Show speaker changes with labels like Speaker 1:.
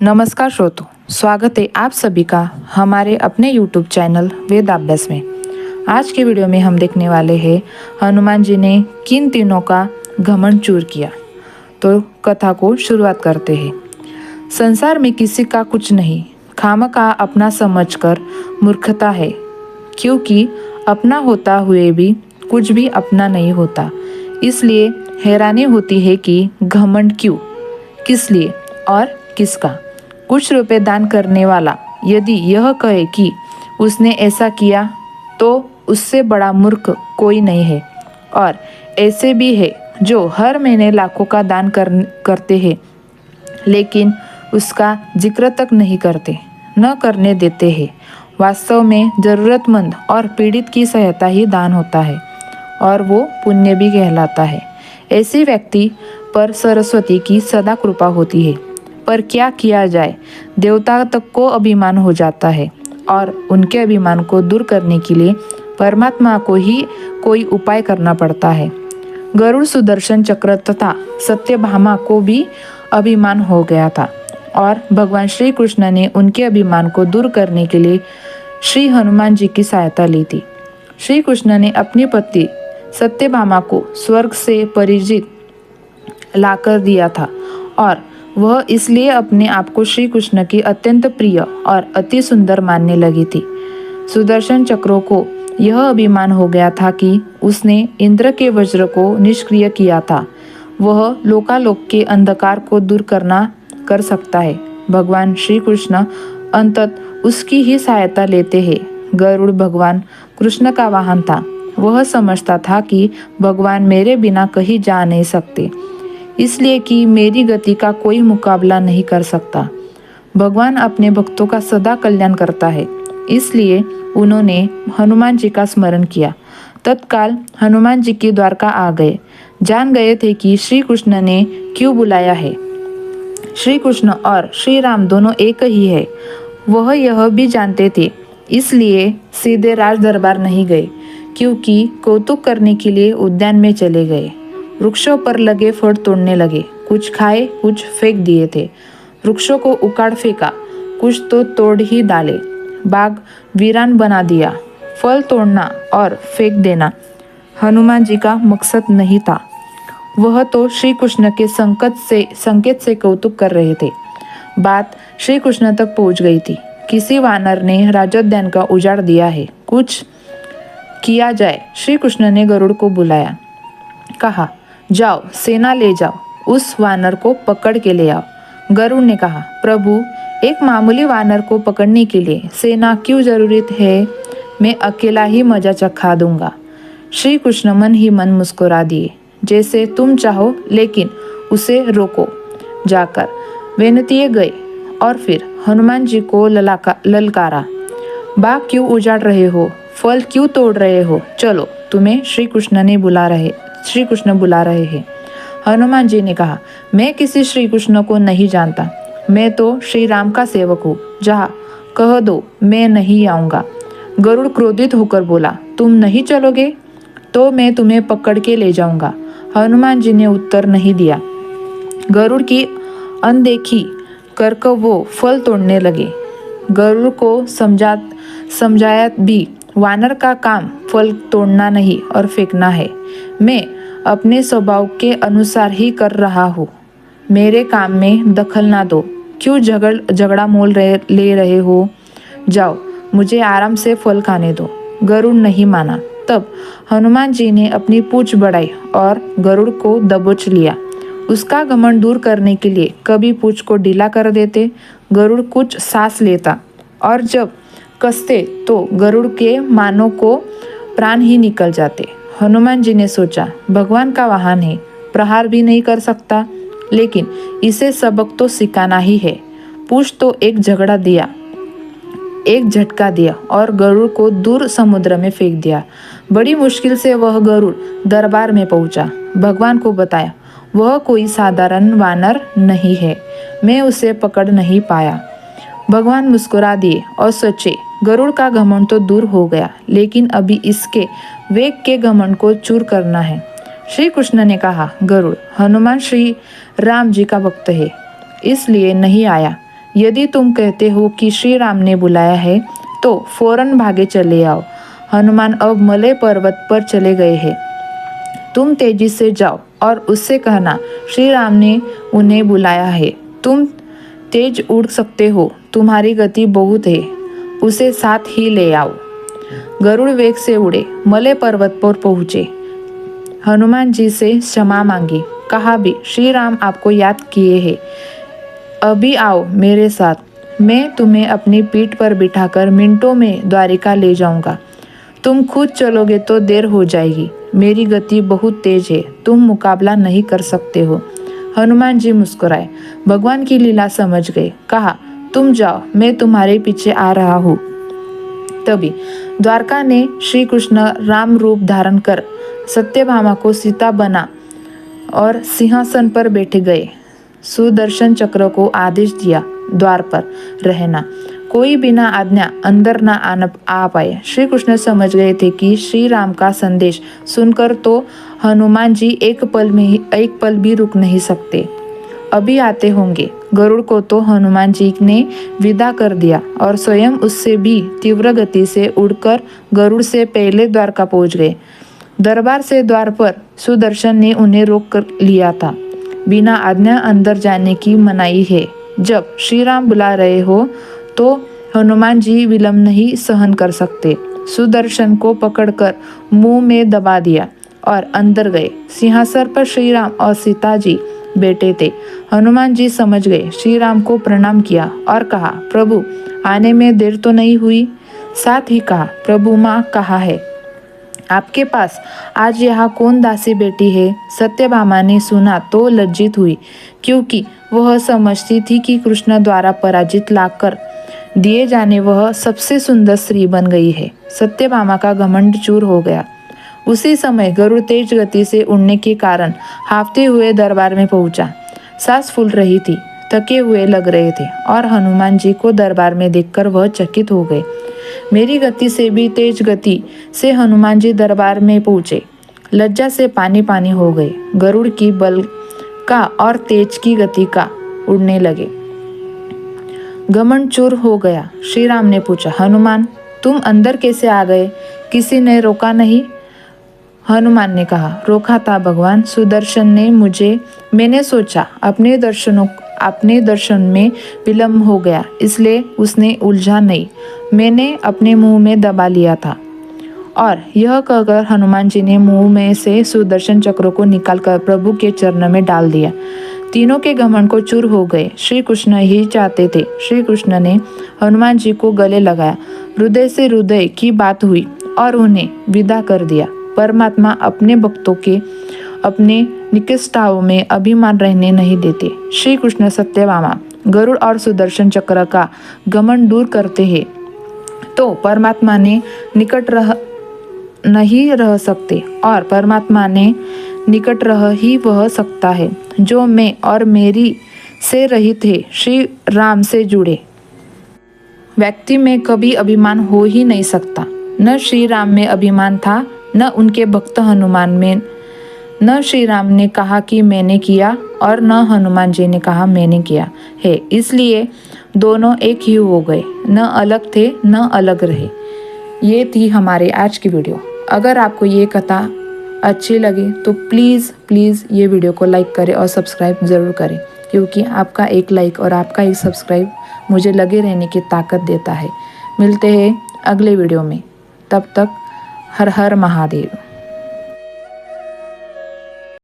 Speaker 1: नमस्कार श्रोतों, स्वागत है आप सभी का हमारे अपने YouTube चैनल वेदाभ्यास में। आज के वीडियो में हम देखने वाले हैं हनुमान जी ने किन तीनों का घमंड चूर किया। तो कथा को शुरुआत करते हैं। संसार में किसी का कुछ नहीं, खामखा अपना समझकर मूर्खता है, क्योंकि अपना होता हुए भी कुछ भी अपना नहीं होता। इसलिए हैरानी होती है कि घमंड क्यों, किस लिए और किसका। कुछ रुपए दान करने वाला यदि यह कहे कि उसने ऐसा किया तो उससे बड़ा मूर्ख कोई नहीं है। और ऐसे भी है जो हर महीने लाखों का दान करते हैं, लेकिन उसका जिक्र तक नहीं करते, न करने देते हैं। वास्तव में ज़रूरतमंद और पीड़ित की सहायता ही दान होता है और वो पुण्य भी कहलाता है। ऐसे व्यक्ति पर सरस्वती की सदा कृपा होती है। पर क्या किया जाए, देवता तक को अभिमान हो जाता है और उनके अभिमान को दूर करने के लिए परमात्मा को ही कोई उपाय करना पड़ता है। गरुड़, सुदर्शन चक्र तथा सत्यभामा को भी अभिमान हो गया था और भगवान श्री कृष्ण ने उनके अभिमान को दूर करने के लिए श्री हनुमान जी की सहायता ली थी। श्री कृष्ण ने अपनी पत्नी सत्यभामा को स्वर्ग से परिचित लाकर दिया था और वह इसलिए अपने आप को श्री कृष्ण की अत्यंत प्रिय और अति सुंदर मानने लगी थी। सुदर्शन चक्रों को यह अभिमान हो गया था कि उसने इंद्र के वज्र को निष्क्रिय किया था। वह लोकालोक के अंधकार को दूर कर सकता है। भगवान श्री कृष्ण अंतत उसकी ही सहायता लेते हैं। गरुड़ भगवान कृष्ण का वाहन था। वह समझता था कि भगवान मेरे बिना कहीं जा नहीं सकते, इसलिए कि मेरी गति का कोई मुकाबला नहीं कर सकता। भगवान अपने भक्तों का सदा कल्याण करता है, इसलिए उन्होंने हनुमान जी का स्मरण किया। तत्काल हनुमान जी की द्वारका आ गए। जान गए थे कि श्री कृष्ण ने क्यों बुलाया है। श्री कृष्ण और श्री राम दोनों एक ही है, वह यह भी जानते थे। इसलिए सीधे राज दरबार नहीं गए, क्योंकि कौतुक करने के लिए उद्यान में चले गए। वृक्षों पर लगे फल तोड़ने लगे, कुछ खाए कुछ फेंक दिए थे। वृक्षों को उखाड़ फेंका, कुछ तो तोड़ ही डाले। बाग वीरान बना दिया। फल तोड़ना और फेंक देना हनुमान जी का मकसद नहीं था। वह तो श्री कृष्ण के संकेत से कौतुक कर रहे थे। बात श्री कृष्ण तक पहुंच गई थी। किसी वानर ने राजोद्यान का उजाड़ दिया है, कुछ किया जाए। श्री कृष्ण ने गरुड़ को बुलाया, कहा, जाओ सेना ले जाओ, उस वानर को पकड़ के ले आओ। गरुड़ ने कहा, प्रभु, एक मामूली वानर को पकड़ने के लिए सेना क्यों जरूरी है? मैं अकेला ही मजा चखा दूंगा। श्री कृष्ण मन ही मन मुस्कुरा दिए, जैसे तुम चाहो, लेकिन उसे रोको। जाकर विनतिए गए और फिर हनुमान जी को ललकारा, बाग क्यों उजाड़ रहे हो? फल क्यों तोड़ रहे हो? चलो, तुम्हें श्री कृष्ण बुला रहे हैं। हनुमान जी ने कहा, मैं किसी श्री कृष्ण को नहीं जानता, मैं तो श्री राम का सेवक हूँ। जहाँ कह दो, मैं नहीं आऊँगा। गरुड़ क्रोधित होकर बोला, तुम नहीं चलोगे तो मैं तुम्हें पकड़ के ले जाऊंगा। हनुमान जी ने उत्तर नहीं दिया। गरुड़ की अनदेखी कर वो फल तोड़ने लगे। गरुड़ को समझाया भी, वानर का काम फल तोड़ना नहीं और फेंकना है। मैं अपने स्वभाव के अनुसार ही कर रहा हूँ, मेरे काम में दखल ना दो। क्यों झगड़ा मोल ले रहे हो? जाओ, मुझे आराम से फल खाने दो। गरुड़ नहीं माना। तब हनुमान जी ने अपनी पूंछ बढ़ाई और गरुड़ को दबोच लिया। उसका घमंड दूर करने के लिए कभी पूंछ को ढीला कर देते, गरुड़ कुछ सांस लेता और जब कसते तो गरुड़ के मानों को प्राण ही निकल जाते। हनुमान जी ने सोचा, भगवान का वाहन है, प्रहार भी नहीं कर सकता, लेकिन इसे सबक तो सिखाना ही है। पूछ तो एक झटका दिया और गरुड़ को दूर समुद्र में फेंक दिया। बड़ी मुश्किल से वह गरुड़ दरबार में पहुंचा। भगवान को बताया, वह कोई साधारण वानर नहीं है, मैं उसे पकड़ नहीं पाया। भगवान मुस्कुरा दिए और सोचे, गरुड़ का घमंड तो दूर हो गया, लेकिन अभी इसके वेग के घमंड को चूर करना है। श्री कृष्ण ने कहा, गरुड़, हनुमान श्री राम जी का भक्त है, इसलिए नहीं आया। यदि तुम कहते हो कि श्री राम ने बुलाया है तो फौरन भागे चले आओ। हनुमान अब मलय पर्वत पर चले गए हैं। तुम तेजी से जाओ और उससे कहना श्री राम ने उन्हें बुलाया है। तुम तेज उड़ सकते हो, तुम्हारी गति बहुत है, उसे साथ ही ले आओ। गरुड़ वेग से उड़े, मलय पर्वत पर पहुंचे। हनुमान जी से क्षमा मांगी, कहा भी श्री राम आपको याद किए हैं, अभी आओ मेरे साथ, मैं तुम्हें अपनी पीठ पर बिठाकर मिनटों में द्वारिका ले जाऊंगा। तुम खुद चलोगे तो देर हो जाएगी, मेरी गति बहुत तेज है, तुम मुकाबला नहीं कर सकते हो। हनुमान जी मुस्कुराए, भगवान की लीला समझ गए, कहा तुम जाओ, मैं तुम्हारे पीछे आ रहा हूँ। तभी द्वारका ने श्री कृष्ण राम रूप धारण कर सत्यभामा को सीता बना और सिंहासन पर बैठ गए। सुदर्शन चक्र को आदेश दिया, द्वार पर रहना, कोई बिना आज्ञा अंदर न आ पाए। श्री कृष्ण समझ गए थे कि श्री राम का संदेश सुनकर तो हनुमान जी एक पल भी रुक नहीं सकते, अभी आते होंगे। गरुड़ को तो हनुमान जी ने विदा कर दिया और स्वयं उससे भी तीव्र गति से उड़कर गरुड़ से पहले द्वारका पहुंच गए। दरबार से द्वार पर सुदर्शन ने उन्हें रोक कर लिया था। बिना आज्ञा अंदर जाने की मनाही है। जब श्री राम बुला रहे हो तो हनुमान जी विलंब नहीं सहन कर सकते। सुदर्शन को पकड़कर मुंह में दबा दिया और अंदर गए। सिंहासन पर श्री राम और सीता जी बैठे थे। हनुमान जी समझ गए, श्री राम को प्रणाम किया और कहा, प्रभु आने में देर तो नहीं हुई। साथ ही कहा, प्रभु माँ कहाँ है? आपके पास आज यहाँ कौन दासी बेटी है? सत्यभामा ने सुना तो लज्जित हुई, क्योंकि वह समझती थी कि कृष्ण द्वारा पराजित लाकर दिए जाने वह सबसे सुंदर स्त्री बन गई है। सत्यभामा का घमंड चूर हो गया। उसी समय गरुड़ तेज गति से उड़ने के कारण हाफते हुए दरबार में पहुंचा। सांस फूल रही थी, थके हुए लग रहे थे और हनुमान जी को दरबार में देखकर वह चकित हो गए। मेरी गति से भी तेज गति से हनुमान जी दरबार में पहुंचे। लज्जा से पानी पानी हो गए। गरुड़ की बल का और तेज की गति का उड़ने लगे। घमंड चूर हो गया। श्री राम ने पूछा, हनुमान तुम अंदर कैसे आ गए? किसी ने रोका नहीं? हनुमान ने कहा, रोका था भगवान, सुदर्शन ने मुझे, मैंने सोचा अपने दर्शन में विलम्ब हो गया, इसलिए उसने उलझा नहीं, मैंने अपने मुंह में दबा लिया था। और यह कहकर हनुमान जी ने मुंह में से सुदर्शन चक्र को निकालकर प्रभु के चरण में डाल दिया। तीनों के घमंड को चूर हो गए। श्री कृष्ण ही चाहते थे। श्री कृष्ण ने हनुमान जी को गले लगाया, हृदय से हृदय की बात हुई और उन्हें विदा कर दिया। परमात्मा अपने भक्तों के अपने निकृष्टताओं में अभिमान रहने नहीं देते। श्री कृष्ण सत्यभामा गरुड़ और सुदर्शन चक्र का घमंड दूर करते हैं तो परमात्मा ने निकट नहीं रह सकते, और परमात्मा ने निकट रह ही वह सकता है जो मैं और मेरी से रहित है, श्री राम से जुड़े व्यक्ति में कभी अभिमान हो ही नहीं सकता। न श्री राम में अभिमान था, न उनके भक्त हनुमान में। न श्री राम ने कहा कि मैंने किया और न हनुमान जी ने कहा मैंने किया है, इसलिए दोनों एक ही हो गए, न अलग थे न अलग रहे। ये थी हमारे आज की वीडियो। अगर आपको ये कथा अच्छी लगे तो प्लीज़ ये वीडियो को लाइक करें और सब्सक्राइब ज़रूर करें, क्योंकि आपका एक लाइक और आपका एक सब्सक्राइब मुझे लगे रहने की ताकत देता है। मिलते हैं अगले वीडियो में, तब तक हर हर महादेव।